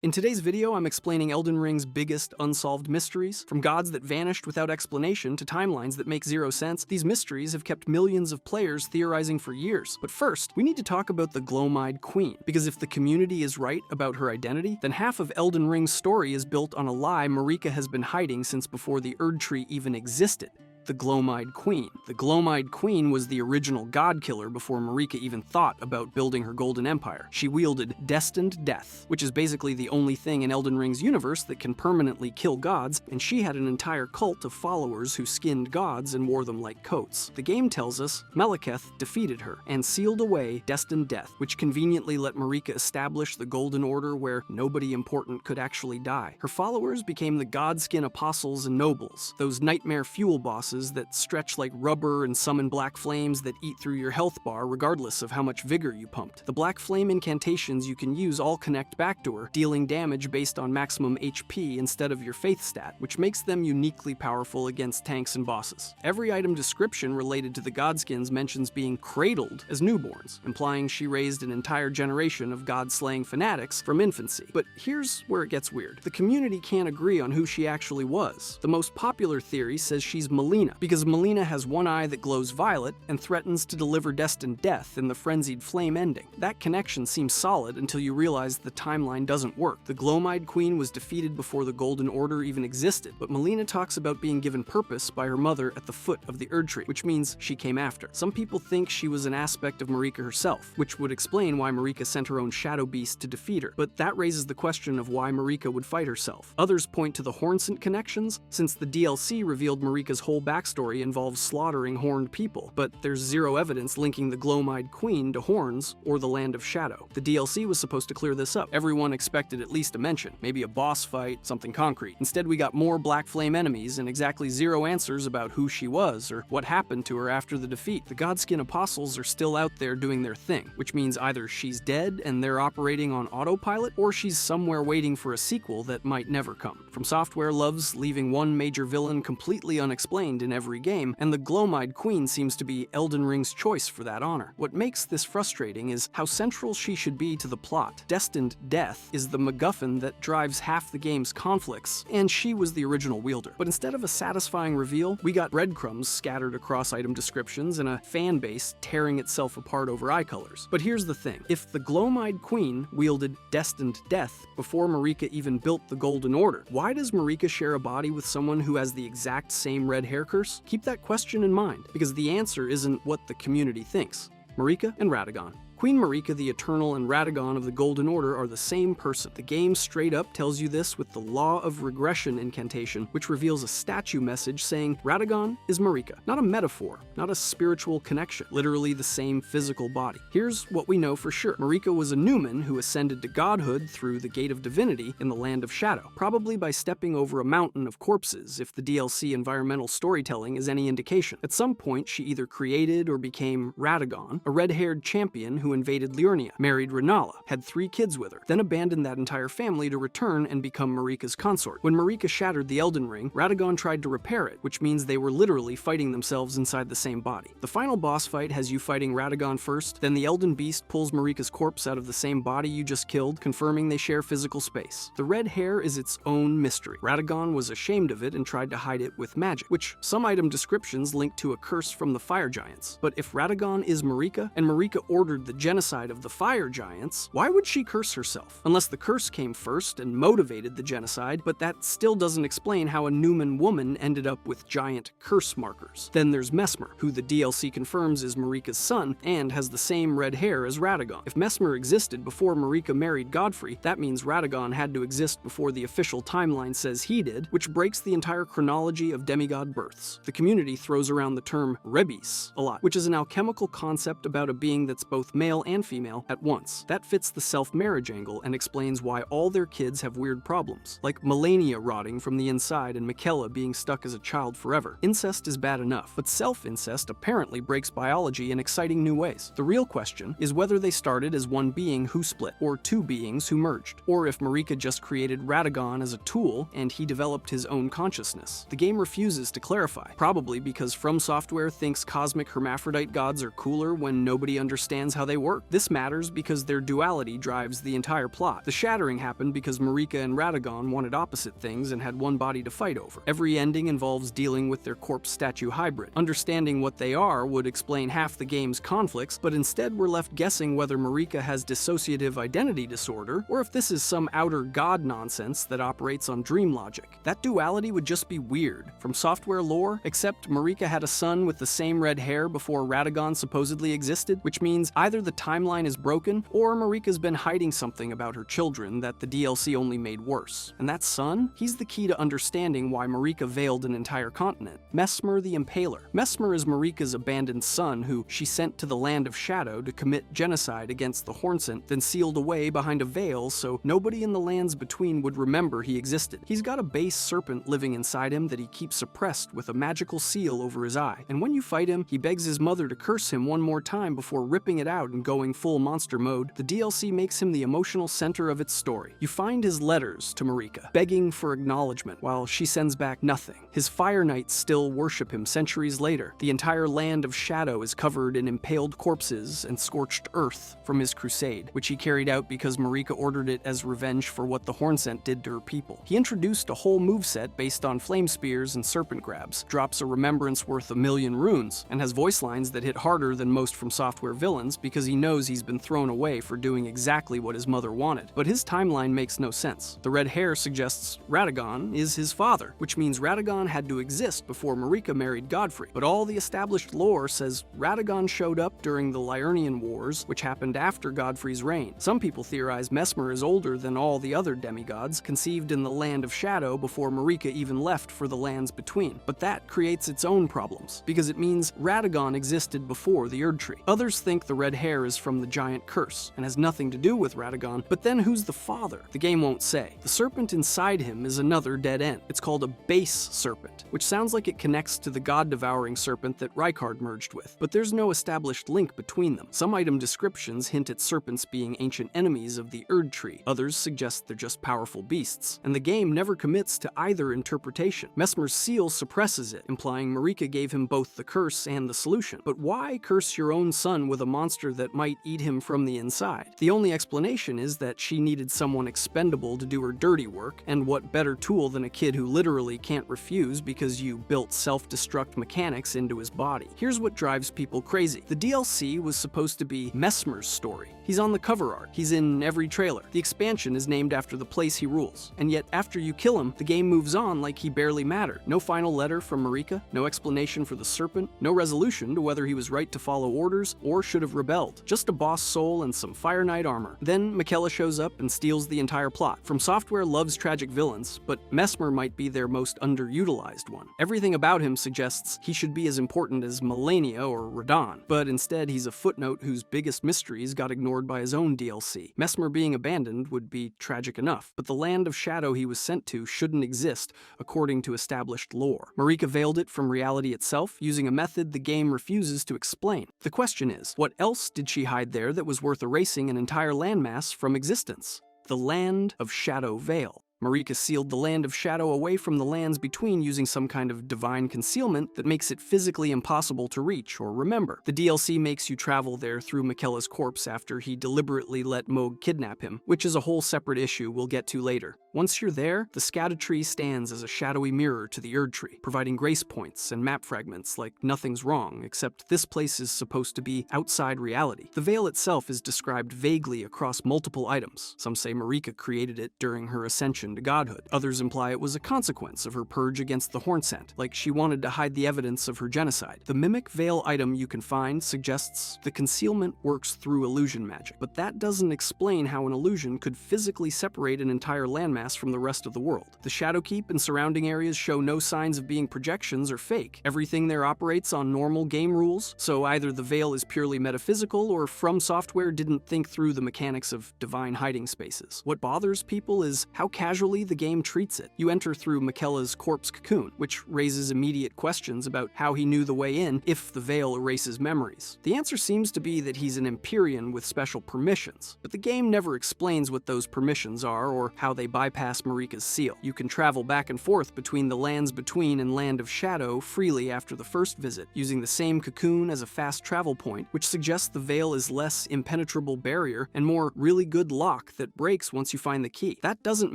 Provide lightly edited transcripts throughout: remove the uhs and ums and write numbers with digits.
In today's video, I'm explaining Elden Ring's biggest unsolved mysteries. From gods that vanished without explanation to timelines that make zero sense, these mysteries have kept millions of players theorizing for years. But first, we need to talk about the Gloom-Eyed Queen, because if the community is right about her identity, then half of Elden Ring's story is built on a lie Marika has been hiding since before the Erd Tree even existed. The Gloom-Eyed Queen. The Gloom-Eyed Queen was the original god killer before Marika even thought about building her golden empire. She wielded destined death, which is basically the only thing in Elden Ring's universe that can permanently kill gods, and she had an entire cult of followers who skinned gods and wore them like coats. The game tells us Meliketh defeated her and sealed away destined death, which conveniently let Marika establish the Golden Order where nobody important could actually die. Her followers became the godskin apostles and nobles, those nightmare fuel bosses that stretch like rubber and summon black flames that eat through your health bar regardless of how much vigor you pumped. The black flame incantations you can use all connect back to her, dealing damage based on maximum HP instead of your faith stat, which makes them uniquely powerful against tanks and bosses. Every item description related to the godskins mentions being cradled as newborns, implying she raised an entire generation of god-slaying fanatics from infancy. But here's where it gets weird. The community can't agree on who she actually was. The most popular theory says she's Melina, because Melina has one eye that glows violet and threatens to deliver destined death in the frenzied flame ending. That connection seems solid until you realize the timeline doesn't work. The Gloom-Eyed Queen was defeated before the Golden Order even existed, but Melina talks about being given purpose by her mother at the foot of the Erd Tree, which means she came after. Some people think she was an aspect of Marika herself, which would explain why Marika sent her own shadow beast to defeat her, but that raises the question of why Marika would fight herself. Others point to the Hornsent connections, since the DLC revealed Marika's whole backstory involves slaughtering horned people, but there's zero evidence linking the Gloom-Eyed Queen to horns or the Land of Shadow. The DLC was supposed to clear this up. Everyone expected at least a mention, maybe a boss fight, something concrete. Instead, we got more black flame enemies and exactly zero answers about who she was or what happened to her after the defeat. The Godskin Apostles are still out there doing their thing, which means either she's dead and they're operating on autopilot, or she's somewhere waiting for a sequel that might never come. From Software loves leaving one major villain completely unexplained in every game, and the Gloom-Eyed Queen seems to be Elden Ring's choice for that honor. What makes this frustrating is how central she should be to the plot. Destined death is the MacGuffin that drives half the game's conflicts, and she was the original wielder. But instead of a satisfying reveal, we got breadcrumbs scattered across item descriptions and a fan base tearing itself apart over eye colors. But here's the thing. If the Gloom-Eyed Queen wielded destined death before Marika even built the Golden Order, why does Marika share a body with someone who has the exact same red hair curse? Keep that question in mind, because the answer isn't what the community thinks. Marika and Radagon. Queen Marika the Eternal and Radagon of the Golden Order are the same person. The game straight up tells you this with the Law of Regression incantation, which reveals a statue message saying Radagon is Marika. Not a metaphor, not a spiritual connection, literally the same physical body. Here's what we know for sure. Marika was a Newman who ascended to godhood through the Gate of Divinity in the Land of Shadow, probably by stepping over a mountain of corpses if the DLC environmental storytelling is any indication. At some point, she either created or became Radagon, a red-haired champion who invaded Liurnia, married Rennala, had 3 kids with her, then abandoned that entire family to return and become Marika's consort. When Marika shattered the Elden Ring, Radagon tried to repair it, which means they were literally fighting themselves inside the same body. The final boss fight has you fighting Radagon first, then the Elden Beast pulls Marika's corpse out of the same body you just killed, confirming they share physical space. The red hair is its own mystery. Radagon was ashamed of it and tried to hide it with magic, which some item descriptions link to a curse from the fire giants. But if Radagon is Marika, and Marika ordered the genocide of the fire giants, why would she curse herself? Unless the curse came first and motivated the genocide, but that still doesn't explain how a Newman woman ended up with giant curse markers. Then there's Messmer, who the DLC confirms is Marika's son and has the same red hair as Radagon. If Messmer existed before Marika married Godfrey, that means Radagon had to exist before the official timeline says he did, which breaks the entire chronology of demigod births. The community throws around the term rebis a lot, which is an alchemical concept about a being that's both male and female at once. That fits the self-marriage angle and explains why all their kids have weird problems, like Melania rotting from the inside and Michaela being stuck as a child forever. Incest is bad enough, but self-incest apparently breaks biology in exciting new ways. The real question is whether they started as one being who split, or 2 beings who merged, or if Marika just created Radagon as a tool and he developed his own consciousness. The game refuses to clarify, probably because From Software thinks cosmic hermaphrodite gods are cooler when nobody understands how they work. This matters because their duality drives the entire plot. The shattering happened because Marika and Radagon wanted opposite things and had one body to fight over. Every ending involves dealing with their corpse-statue hybrid. Understanding what they are would explain half the game's conflicts, but instead we're left guessing whether Marika has dissociative identity disorder, or if this is some outer god nonsense that operates on dream logic. That duality would just be weird. From software lore, except Marika had a son with the same red hair before Radagon supposedly existed, which means either the timeline is broken, or Marika's been hiding something about her children that the DLC only made worse. And that son? He's the key to understanding why Marika veiled an entire continent. Messmer the Impaler. Messmer is Marika's abandoned son who she sent to the Land of Shadow to commit genocide against the Hornsent, then sealed away behind a veil so nobody in the lands between would remember he existed. He's got a base serpent living inside him that he keeps suppressed with a magical seal over his eye. And when you fight him, he begs his mother to curse him one more time before ripping it out and going full monster mode. The DLC makes him the emotional center of its story. You find his letters to Marika, begging for acknowledgement, while she sends back nothing. His Fire Knights still worship him centuries later. The entire Land of Shadow is covered in impaled corpses and scorched earth from his crusade, which he carried out because Marika ordered it as revenge for what the Hornsent did to her people. He introduced a whole moveset based on flame spears and serpent grabs, drops a remembrance worth 1,000,000 runes, and has voice lines that hit harder than most From Software villains because he knows he's been thrown away for doing exactly what his mother wanted. But his timeline makes no sense. The red hair suggests Radagon is his father, which means Radagon had to exist before Marika married Godfrey. But all the established lore says Radagon showed up during the Liurnian Wars, which happened after Godfrey's reign. Some people theorize Messmer is older than all the other demigods, conceived in the Land of Shadow before Marika even left for the lands between. But that creates its own problems, because it means Radagon existed before the Erd Tree. Others think the red hair is from the giant curse, and has nothing to do with Radagon, but then who's the father? The game won't say. The serpent inside him is another dead end. It's called a base serpent, which sounds like it connects to the god-devouring serpent that Rykard merged with, but there's no established link between them. Some item descriptions hint at serpents being ancient enemies of the Erd Tree, others suggest they're just powerful beasts, and the game never commits to either interpretation. Messmer's seal suppresses it, implying Marika gave him both the curse and the solution. But why curse your own son with a monster that might eat him from the inside? The only explanation is that she needed someone expendable to do her dirty work, and what better tool than a kid who literally can't refuse because you built self-destruct mechanics into his body. Here's what drives people crazy. The DLC was supposed to be Messmer's story. He's on the cover art. He's in every trailer. The expansion is named after the place he rules. And yet, after you kill him, the game moves on like he barely mattered. No final letter from Marika, no explanation for the serpent, no resolution to whether he was right to follow orders or should have rebelled. Just a boss soul and some Fire Knight armor. Then Miquella shows up and steals the entire plot. From Software loves tragic villains, but Messmer might be their most underutilized one. Everything about him suggests he should be as important as Malenia or Radon, but instead he's a footnote whose biggest mysteries got ignored by his own DLC. Messmer being abandoned would be tragic enough, but the Land of Shadow he was sent to shouldn't exist according to established lore. Marika veiled it from reality itself using a method the game refuses to explain. The question is, what else did she hide there that was worth erasing an entire landmass from existence? The Land of Shadow Veil. Marika sealed the Land of Shadow away from the lands between using some kind of divine concealment that makes it physically impossible to reach or remember. The DLC makes you travel there through Miquella's corpse after he deliberately let Mohg kidnap him, which is a whole separate issue we'll get to later. Once you're there, the Scata Tree stands as a shadowy mirror to the Erd Tree, providing grace points and map fragments like nothing's wrong, except this place is supposed to be outside reality. The veil itself is described vaguely across multiple items. Some say Marika created it during her ascension to godhood. Others imply it was a consequence of her purge against the Hornsent, like she wanted to hide the evidence of her genocide. The mimic veil item you can find suggests the concealment works through illusion magic, but that doesn't explain how an illusion could physically separate an entire landmass from the rest of the world. The Shadowkeep and surrounding areas show no signs of being projections or fake. Everything there operates on normal game rules, so either the veil is purely metaphysical or From Software didn't think through the mechanics of divine hiding spaces. What bothers people is how casually the game treats it. You enter through Miquella's corpse cocoon, which raises immediate questions about how he knew the way in if the veil erases memories. The answer seems to be that he's an Empyrean with special permissions, but the game never explains what those permissions are or how they bypass bypass Marika's seal. You can travel back and forth between the Lands Between and Land of Shadow freely after the first visit, using the same cocoon as a fast travel point, which suggests the veil is less impenetrable barrier and more really good lock that breaks once you find the key. That doesn't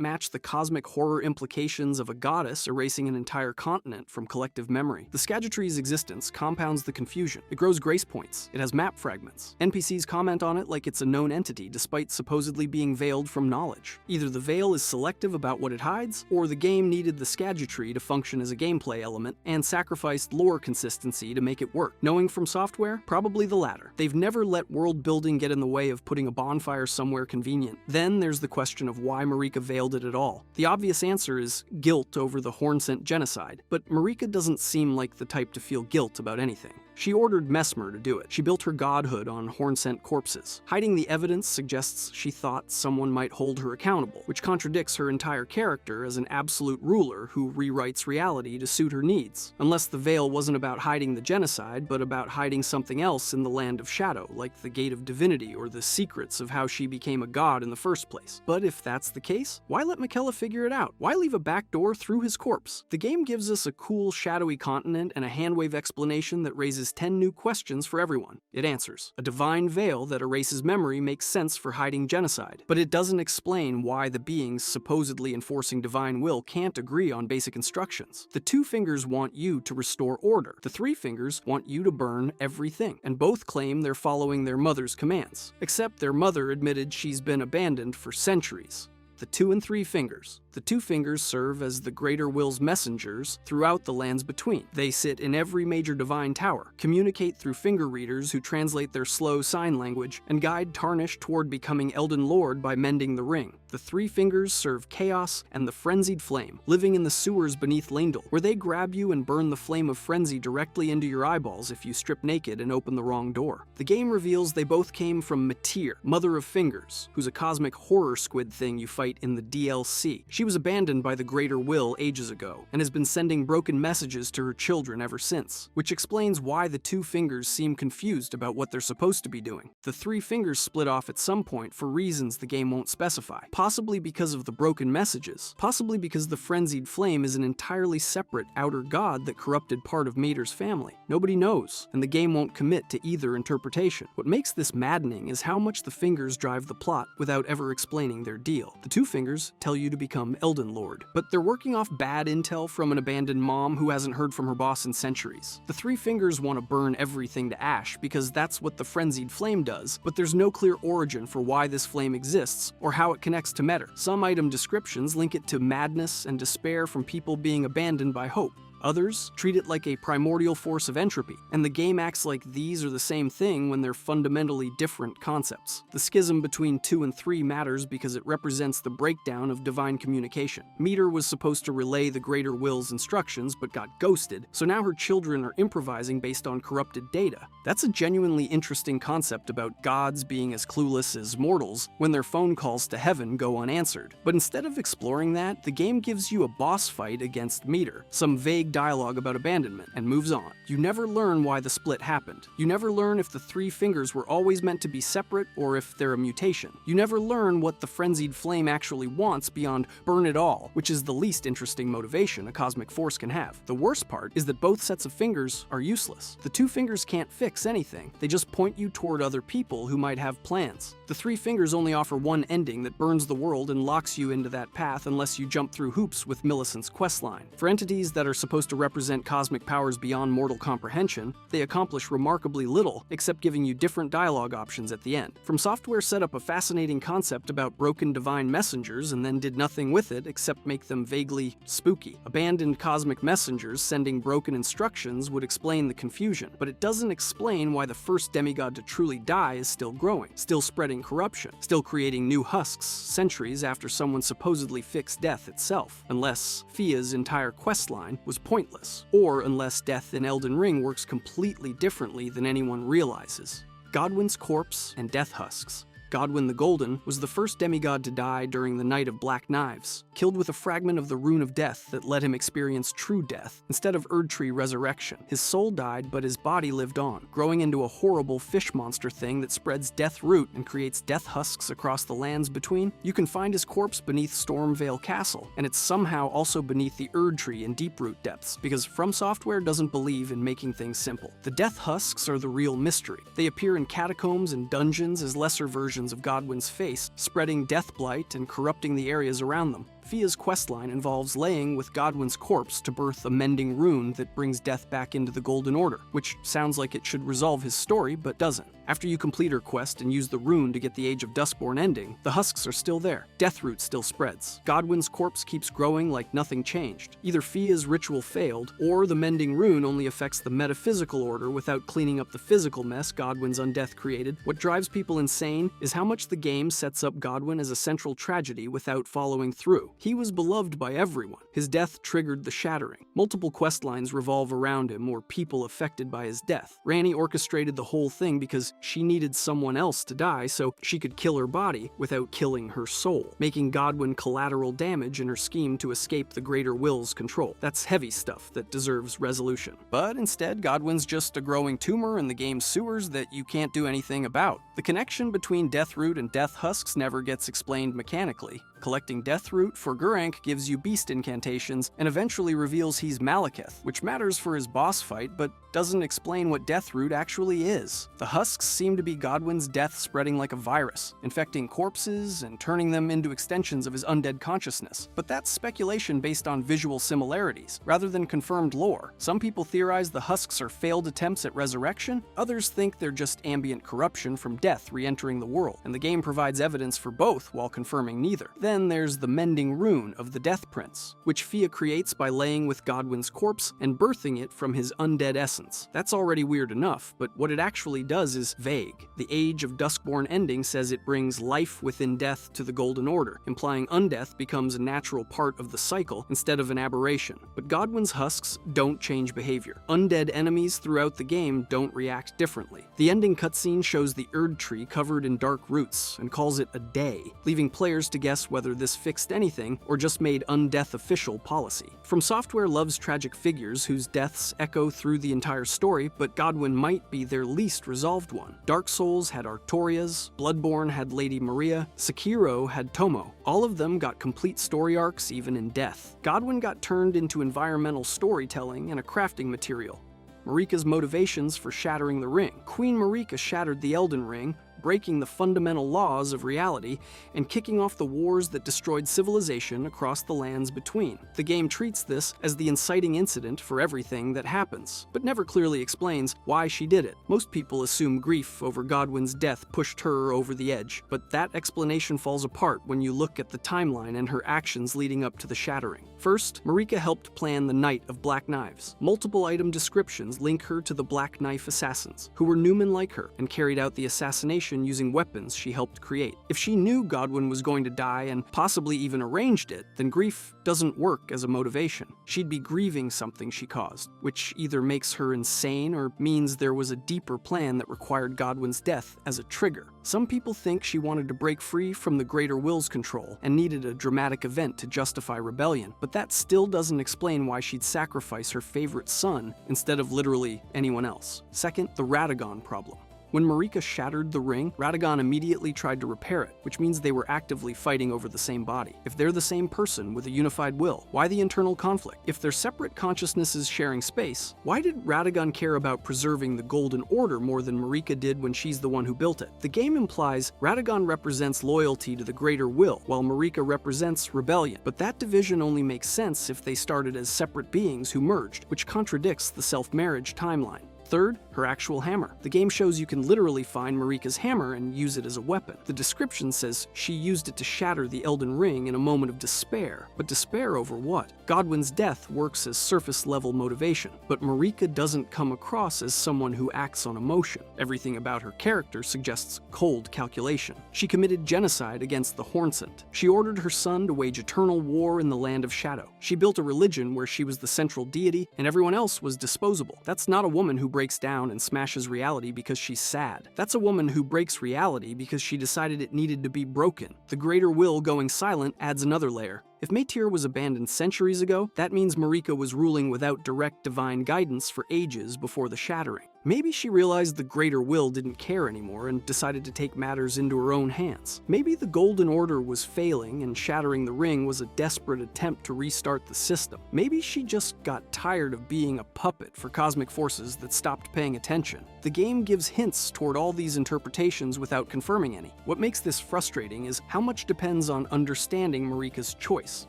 match the cosmic horror implications of a goddess erasing an entire continent from collective memory. The Skagitree's existence compounds the confusion. It grows grace points. It has map fragments. NPCs comment on it like it's a known entity despite supposedly being veiled from knowledge. Either the veil is selective about what it hides, or the game needed the Skagitree to function as a gameplay element and sacrificed lore consistency to make it work. Knowing from software? Probably the latter. They've never let world building get in the way of putting a bonfire somewhere convenient. Then there's the question of why Marika veiled it at all. The obvious answer is guilt over the Hornsent genocide, but Marika doesn't seem like the type to feel guilt about anything. She ordered Messmer to do it. She built her godhood on Hornsent corpses. Hiding the evidence suggests she thought someone might hold her accountable, which contradicts her entire character as an absolute ruler who rewrites reality to suit her needs. Unless the veil wasn't about hiding the genocide, but about hiding something else in the Land of Shadow, like the Gate of Divinity or the secrets of how she became a god in the first place. But if that's the case, why let Miquella figure it out? Why leave a back door through his corpse? The game gives us a cool, shadowy continent and a handwave explanation that raises 10 new questions for everyone. It answers. A divine veil that erases memory makes sense for hiding genocide, but it doesn't explain why the beings supposedly enforcing divine will can't agree on basic instructions. The two fingers want you to restore order. The three fingers want you to burn everything, and both claim they're following their mother's commands. Except their mother admitted she's been abandoned for centuries. The two and three fingers. The two fingers serve as the greater will's messengers throughout the Lands Between. They sit in every major divine tower, communicate through finger readers who translate their slow sign language, and guide Tarnish toward becoming Elden Lord by mending the ring. The three fingers serve chaos and the frenzied flame, living in the sewers beneath Leyndell, where they grab you and burn the flame of frenzy directly into your eyeballs if you strip naked and open the wrong door. The game reveals they both came from Metyr, Mother of Fingers, who's a cosmic horror squid thing you fight in the DLC. She was abandoned by the Greater Will ages ago, and has been sending broken messages to her children ever since, which explains why the two fingers seem confused about what they're supposed to be doing. The three fingers split off at some point for reasons the game won't specify, possibly because of the broken messages, possibly because the frenzied flame is an entirely separate outer god that corrupted part of Metyr's family. Nobody knows, and the game won't commit to either interpretation. What makes this maddening is how much the fingers drive the plot without ever explaining their deal. The two fingers tell you to become Elden Lord, but they're working off bad intel from an abandoned mom who hasn't heard from her boss in centuries. The three fingers want to burn everything to ash because that's what the frenzied flame does, but there's no clear origin for why this flame exists or how it connects to Metyr. Some item descriptions link it to madness and despair from people being abandoned by hope. Others treat it like a primordial force of entropy, and the game acts like these are the same thing when they're fundamentally different concepts. The schism between 2 and 3 matters because it represents the breakdown of divine communication. Metyr was supposed to relay the Greater Will's instructions but got ghosted, so now her children are improvising based on corrupted data. That's a genuinely interesting concept about gods being as clueless as mortals when their phone calls to heaven go unanswered. But instead of exploring that, the game gives you a boss fight against Metyr, some vague dialogue about abandonment, and moves on. You never learn why the split happened. You never learn if the three fingers were always meant to be separate or if they're a mutation. You never learn what the frenzied flame actually wants beyond burn it all, which is the least interesting motivation a cosmic force can have. The worst part is that both sets of fingers are useless. The two fingers can't fix anything. They just point you toward other people who might have plans. The three fingers only offer one ending that burns the world and locks you into that path unless you jump through hoops with Millicent's questline. For entities that are supposed to represent cosmic powers beyond mortal comprehension, they accomplish remarkably little except giving you different dialogue options at the end. From Software set up a fascinating concept about broken divine messengers and then did nothing with it except make them vaguely spooky. Abandoned cosmic messengers sending broken instructions would explain the confusion, but it doesn't explain why the first demigod to truly die is still growing, still spreading corruption, still creating new husks centuries after someone supposedly fixed death itself, unless Fia's entire questline was pointless, or unless death in Elden Ring works completely differently than anyone realizes. Godwyn's corpse and death husks. Godwyn the Golden was the first demigod to die during the Night of Black Knives, killed with a fragment of the Rune of Death that let him experience true death instead of Erdtree resurrection. His soul died, but his body lived on, growing into a horrible fish monster thing that spreads death root and creates death husks across the lands between. You can find his corpse beneath Stormvale Castle, and it's somehow also beneath the Erdtree in Deeproot depths, because From Software doesn't believe in making things simple. The death husks are the real mystery. They appear in catacombs and dungeons as lesser versions of Godwyn's face, spreading death blight and corrupting the areas around them. Fia's questline involves laying with Godwyn's corpse to birth a mending rune that brings death back into the Golden Order, which sounds like it should resolve his story, but doesn't. After you complete her quest and use the rune to get the Age of Duskborn ending, the husks are still there. Deathroot still spreads. Godwyn's corpse keeps growing like nothing changed. Either Fia's ritual failed, or the mending rune only affects the metaphysical order without cleaning up the physical mess Godwyn's undeath created. What drives people insane is how much the game sets up Godwyn as a central tragedy without following through. He was beloved by everyone. His death triggered the Shattering. Multiple questlines revolve around him or people affected by his death. Ranni orchestrated the whole thing because she needed someone else to die so she could kill her body without killing her soul, making Godwyn collateral damage in her scheme to escape the Greater Will's control. That's heavy stuff that deserves resolution. But instead, Godwyn's just a growing tumor in the game's sewers that you can't do anything about. The connection between Deathroot and Death Husks never gets explained mechanically. Collecting Deathroot for Gurranq gives you beast incantations and eventually reveals he's Malekith, which matters for his boss fight but doesn't explain what Deathroot actually is. The husks seem to be Godwyn's death spreading like a virus, infecting corpses and turning them into extensions of his undead consciousness. But that's speculation based on visual similarities, rather than confirmed lore. Some people theorize the husks are failed attempts at resurrection, others think they're just ambient corruption from death re-entering the world, and the game provides evidence for both while confirming neither. Then there's the mending rune of the Death Prince, which Fia creates by laying with Godwyn's corpse and birthing it from his undead essence. That's already weird enough, but what it actually does is vague. The Age of Duskborn ending says it brings life within death to the Golden Order, implying undeath becomes a natural part of the cycle instead of an aberration. But Godwyn's husks don't change behavior. Undead enemies throughout the game don't react differently. The ending cutscene shows the Erdtree covered in dark roots and calls it a day, leaving players to guess whether this fixed anything or just made undeath official policy. From Software loves tragic figures whose deaths echo through the entire story, but Godwyn might be their least resolved one. Dark Souls had Artorias, Bloodborne had Lady Maria, Sekiro had Tomo. All of them got complete story arcs even in death. Godwyn got turned into environmental storytelling and a crafting material. Marika's motivations for shattering the ring. Queen Marika shattered the Elden Ring, breaking the fundamental laws of reality and kicking off the wars that destroyed civilization across the lands between. The game treats this as the inciting incident for everything that happens, but never clearly explains why she did it. Most people assume grief over Godwyn's death pushed her over the edge, but that explanation falls apart when you look at the timeline and her actions leading up to the Shattering. First, Marika helped plan the Night of Black Knives. Multiple item descriptions link her to the Black Knife Assassins, who were Newman like her and carried out the assassination using weapons she helped create. If she knew Godwyn was going to die and possibly even arranged it, then grief doesn't work as a motivation. She'd be grieving something she caused, which either makes her insane or means there was a deeper plan that required Godwyn's death as a trigger. Some people think she wanted to break free from the Greater Will's control and needed a dramatic event to justify rebellion, but that still doesn't explain why she'd sacrifice her favorite son instead of literally anyone else. Second, the Radagon problem. When Marika shattered the ring, Radagon immediately tried to repair it, which means they were actively fighting over the same body. If they're the same person with a unified will, why the internal conflict? If they're separate consciousnesses sharing space, why did Radagon care about preserving the Golden Order more than Marika did when she's the one who built it? The game implies Radagon represents loyalty to the Greater Will, while Marika represents rebellion. But that division only makes sense if they started as separate beings who merged, which contradicts the self-marriage timeline. Third, her actual hammer. The game shows you can literally find Marika's hammer and use it as a weapon. The description says she used it to shatter the Elden Ring in a moment of despair. But despair over what? Godwyn's death works as surface-level motivation, but Marika doesn't come across as someone who acts on emotion. Everything about her character suggests cold calculation. She committed genocide against the Hornsent. She ordered her son to wage eternal war in the Land of Shadow. She built a religion where she was the central deity and everyone else was disposable. That's not a woman who breaks breaks down and smashes reality because she's sad. That's a woman who breaks reality because she decided it needed to be broken. The greater will going silent adds another layer. If Metyr was abandoned centuries ago, that means Marika was ruling without direct divine guidance for ages before the Shattering. Maybe she realized the greater will didn't care anymore and decided to take matters into her own hands. Maybe the Golden Order was failing and Shattering the Ring was a desperate attempt to restart the system. Maybe she just got tired of being a puppet for cosmic forces that stopped paying attention. The game gives hints toward all these interpretations without confirming any. What makes this frustrating is how much depends on understanding Marika's choice.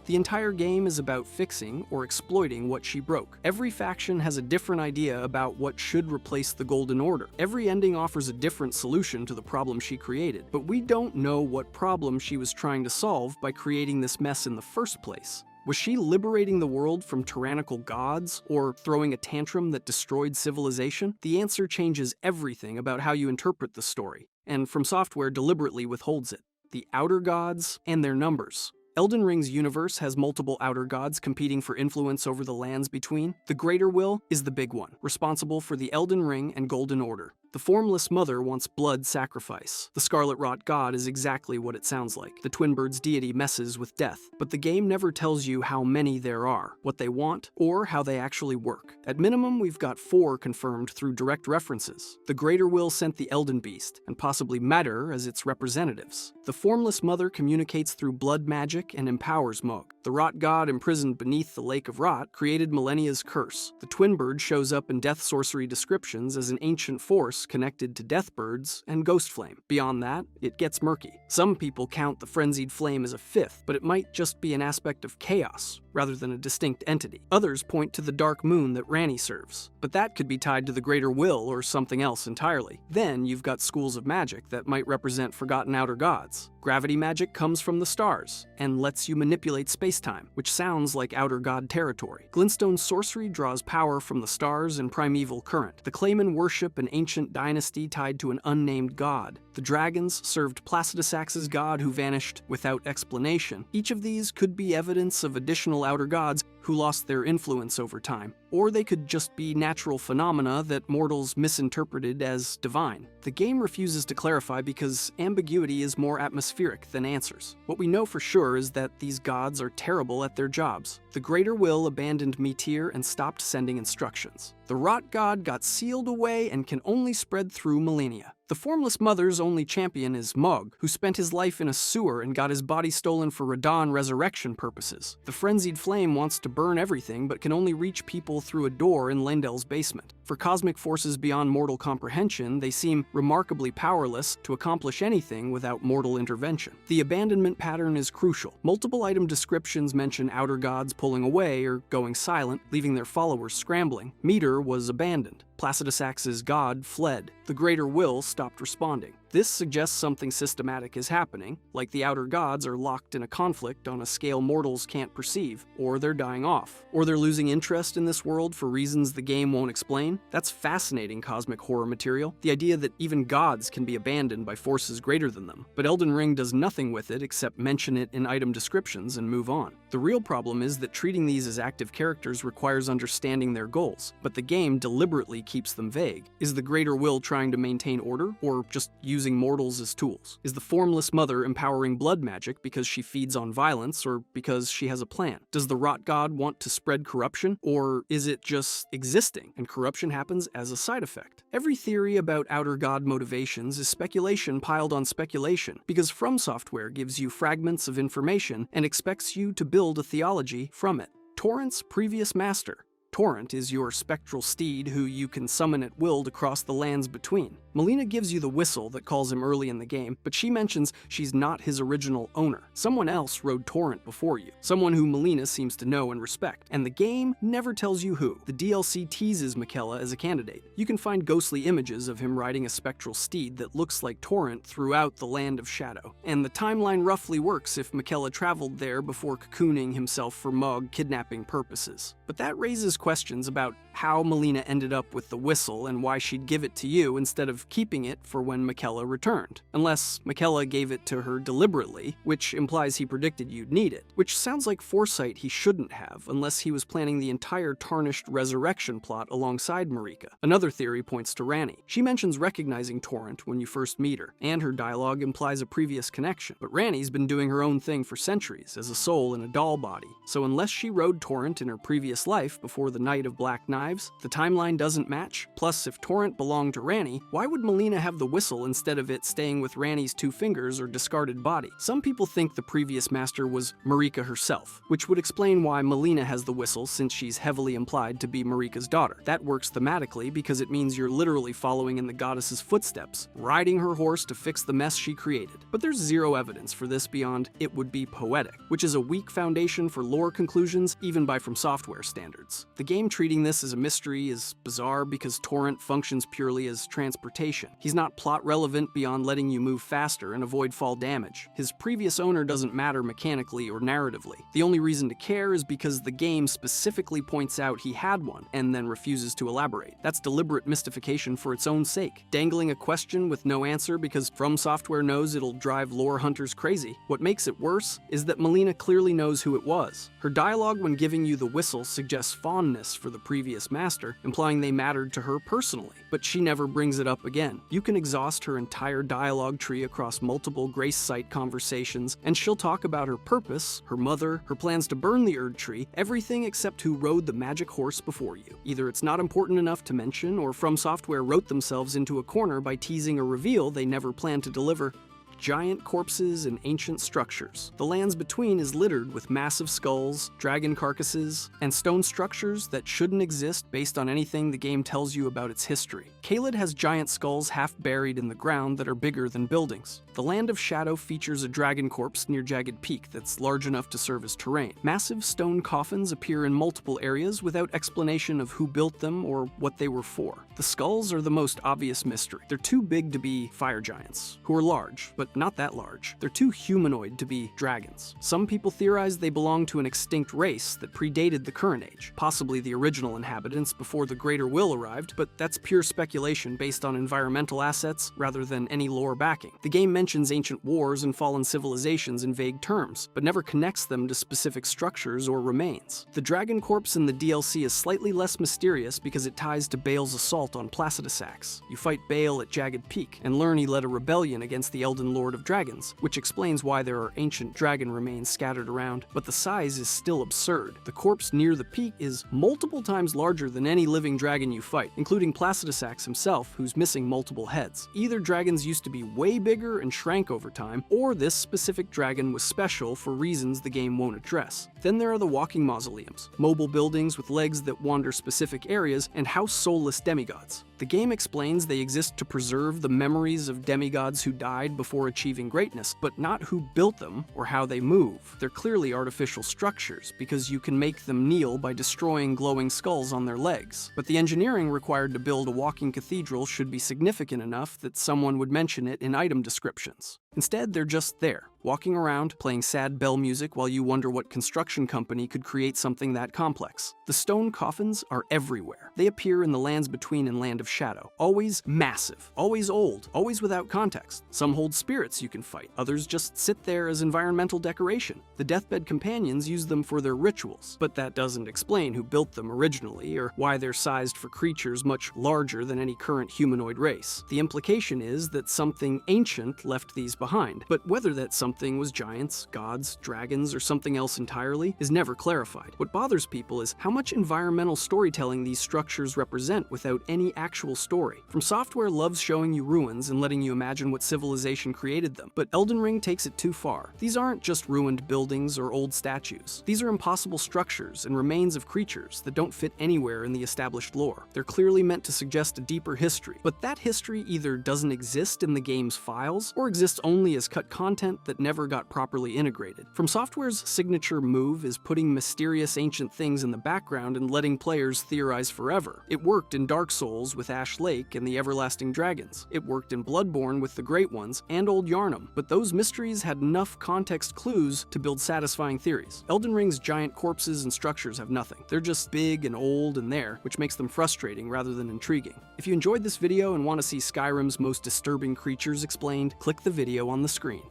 The entire game is about fixing or exploiting what she broke. Every faction has a different idea about what should replace the Golden Order. Every ending offers a different solution to the problem she created, but we don't know what problem she was trying to solve by creating this mess in the first place. Was she liberating the world from tyrannical gods, or throwing a tantrum that destroyed civilization? The answer changes everything about how you interpret the story, and From Software deliberately withholds it. The Outer Gods and their numbers. Elden Ring's universe has multiple outer gods competing for influence over the lands between. The Greater Will is the big one, responsible for the Elden Ring and Golden Order. The Formless Mother wants blood sacrifice. The Scarlet Rot God is exactly what it sounds like. The Twin Bird's deity messes with death, but the game never tells you how many there are, what they want, or how they actually work. At minimum, we've got 4 confirmed through direct references. The Greater Will sent the Elden Beast, and possibly Matter as its representatives. The Formless Mother communicates through blood magic and empowers Mog. The Rot God imprisoned beneath the Lake of Rot created Millennia's curse. The Twin Bird shows up in death sorcery descriptions as an ancient force connected to death birds and ghost flame. Beyond that, it gets murky. Some people count the frenzied flame as a 5th, but it might just be an aspect of chaos rather than a distinct entity. Others point to the dark moon that Ranni serves, but that could be tied to the Greater Will or something else entirely. Then you've got schools of magic that might represent forgotten outer gods. Gravity magic comes from the stars and lets you manipulate space-time, which sounds like outer god territory. Glintstone sorcery draws power from the stars and primeval current. The Claymen worship an ancient dynasty tied to an unnamed god. The dragons served Placidusax's god who vanished without explanation. Each of these could be evidence of additional outer gods who lost their influence over time, or they could just be natural phenomena that mortals misinterpreted as divine. The game refuses to clarify because ambiguity is more atmospheric than answers. What we know for sure is that these gods are terrible at their jobs. The Greater Will abandoned Metyr and stopped sending instructions. The Rot God got sealed away and can only spread through millennia. The Formless Mother's only champion is Mog, who spent his life in a sewer and got his body stolen for Radon resurrection purposes. The Frenzied Flame wants to burn everything but can only reach people through a door in Lendel's basement. For cosmic forces beyond mortal comprehension, they seem remarkably powerless to accomplish anything without mortal intervention. The abandonment pattern is crucial. Multiple item descriptions mention outer gods pulling away or going silent, leaving their followers scrambling. Metyr was abandoned. Placidusax's god fled. The Greater Will stopped responding. This suggests something systematic is happening, like the outer gods are locked in a conflict on a scale mortals can't perceive, or they're dying off, or they're losing interest in this world for reasons the game won't explain. That's fascinating cosmic horror material, the idea that even gods can be abandoned by forces greater than them. But Elden Ring does nothing with it except mention it in item descriptions and move on. The real problem is that treating these as active characters requires understanding their goals, but the game deliberately keeps them vague. Is the Greater Will trying to maintain order, or just using mortals as tools? Is the Formless Mother empowering blood magic because she feeds on violence, or because she has a plan? Does the Rot God want to spread corruption, or is it just existing, and corruption happens as a side effect? Every theory about outer god motivations is speculation piled on speculation, because From Software gives you fragments of information and expects you to build a theology from it. Torrent's previous master. Torrent is your spectral steed who you can summon at will to cross the lands between. Melina gives you the whistle that calls him early in the game, but she mentions she's not his original owner. Someone else rode Torrent before you, someone who Melina seems to know and respect, and the game never tells you who. The DLC teases Miquella as a candidate. You can find ghostly images of him riding a spectral steed that looks like Torrent throughout the Land of Shadow, and the timeline roughly works if Miquella traveled there before cocooning himself for Mog kidnapping purposes. But that raises questions about how Melina ended up with the whistle and why she'd give it to you instead of keeping it for when Miquella returned. Unless Miquella gave it to her deliberately, which implies he predicted you'd need it. Which sounds like foresight he shouldn't have, unless he was planning the entire tarnished resurrection plot alongside Marika. Another theory points to Ranni. She mentions recognizing Torrent when you first meet her, and her dialogue implies a previous connection. But Ranni's been doing her own thing for centuries, as a soul in a doll body. So unless she rode Torrent in her previous life before the Night of Black Knives, the timeline doesn't match. Plus, if Torrent belonged to Ranni, why would Melina have the whistle instead of it staying with Ranni's 2 fingers or discarded body? Some people think the previous master was Marika herself, which would explain why Melina has the whistle since she's heavily implied to be Marika's daughter. That works thematically because it means you're literally following in the goddess's footsteps, riding her horse to fix the mess she created. But there's zero evidence for this beyond it would be poetic, which is a weak foundation for lore conclusions even by From Software standards. The game treating this as a mystery is bizarre because Torrent functions purely as transportation. He's not plot relevant beyond letting you move faster and avoid fall damage. His previous owner doesn't matter mechanically or narratively. The only reason to care is because the game specifically points out he had one and then refuses to elaborate. That's deliberate mystification for its own sake, dangling a question with no answer because From Software knows it'll drive lore hunters crazy. What makes it worse is that Melina clearly knows who it was. Her dialogue when giving you the whistle suggests fondness for the previous master, implying they mattered to her personally, but she never brings it up again. You can exhaust her entire dialogue tree across multiple Grace Site conversations, and she'll talk about her purpose, her mother, her plans to burn the Erd Tree, everything except who rode the magic horse before you. Either it's not important enough to mention, or From Software wrote themselves into a corner by teasing a reveal they never planned to deliver. Giant corpses and ancient structures. The lands between is littered with massive skulls, dragon carcasses, and stone structures that shouldn't exist based on anything the game tells you about its history. Caelid has giant skulls half buried in the ground that are bigger than buildings. The Land of Shadow features a dragon corpse near Jagged Peak that's large enough to serve as terrain. Massive stone coffins appear in multiple areas without explanation of who built them or what they were for. The skulls are the most obvious mystery. They're too big to be fire giants, who are large, but not that large. They're too humanoid to be dragons. Some people theorize they belong to an extinct race that predated the current age, possibly the original inhabitants before the Greater Will arrived, but that's pure speculation based on environmental assets rather than any lore backing. The game mentions ancient wars and fallen civilizations in vague terms, but never connects them to specific structures or remains. The dragon corpse in the DLC is slightly less mysterious because it ties to Bale's assault on Placidusax. You fight Bale at Jagged Peak and learn he led a rebellion against the Elden Lord of Dragons, which explains why there are ancient dragon remains scattered around, but the size is still absurd. The corpse near the peak is multiple times larger than any living dragon you fight, including Placidusax himself, who's missing multiple heads. Either dragons used to be way bigger and shrank over time, or this specific dragon was special for reasons the game won't address. Then there are the walking mausoleums, mobile buildings with legs that wander specific areas and house soulless demigods. The game explains they exist to preserve the memories of demigods who died before achieving greatness, but not who built them or how they move. They're clearly artificial structures, because you can make them kneel by destroying glowing skulls on their legs. But the engineering required to build a walking cathedral should be significant enough that someone would mention it in item descriptions. Instead, they're just there, walking around, playing sad bell music while you wonder what construction company could create something that complex. The stone coffins are everywhere. They appear in the Lands Between and Land of Shadow. Always massive, always old, always without context. Some hold spirits you can fight, others just sit there as environmental decoration. The Deathbed Companions use them for their rituals, but that doesn't explain who built them originally or why they're sized for creatures much larger than any current humanoid race. The implication is that something ancient left these behind, but whether that something was giants, gods, dragons, or something else entirely is never clarified. What bothers people is how much environmental storytelling these structures represent without any actual story. From Software loves showing you ruins and letting you imagine what civilization created them, but Elden Ring takes it too far. These aren't just ruined buildings or old statues. These are impossible structures and remains of creatures that don't fit anywhere in the established lore. They're clearly meant to suggest a deeper history, but that history either doesn't exist in the game's files or exists only as cut content that never got properly integrated. From Software's signature move is putting mysterious ancient things in the background and letting players theorize forever. It worked in Dark Souls with Ash Lake and the Everlasting Dragons. It worked in Bloodborne with the Great Ones and Old Yarnum, but those mysteries had enough context clues to build satisfying theories. Elden Ring's giant corpses and structures have nothing. They're just big and old and there, which makes them frustrating rather than intriguing. If you enjoyed this video and want to see Skyrim's most disturbing creatures explained, click the video on the screen.